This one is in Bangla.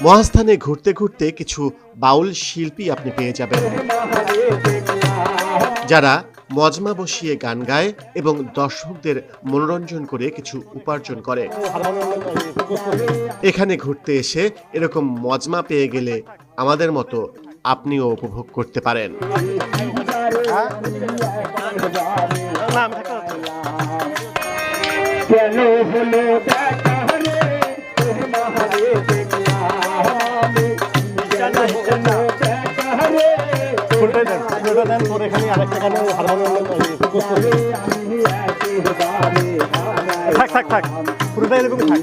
মহাস্থানে ঘুরতে ঘুরতে কিছু বাউল শিল্পী আপনি পেয়ে যাবেন, যারা মজমা বসিয়ে গান গায় এবং দর্শকদের মনোরঞ্জন করে কিছু উপার্জন করে। এখানে ঘুরতে এসে এরকম মজমা পেয়ে গেলে আমাদের মতো আপনিও উপভোগ করতে পারেন। থাক পুরোটাই এরকম থাক।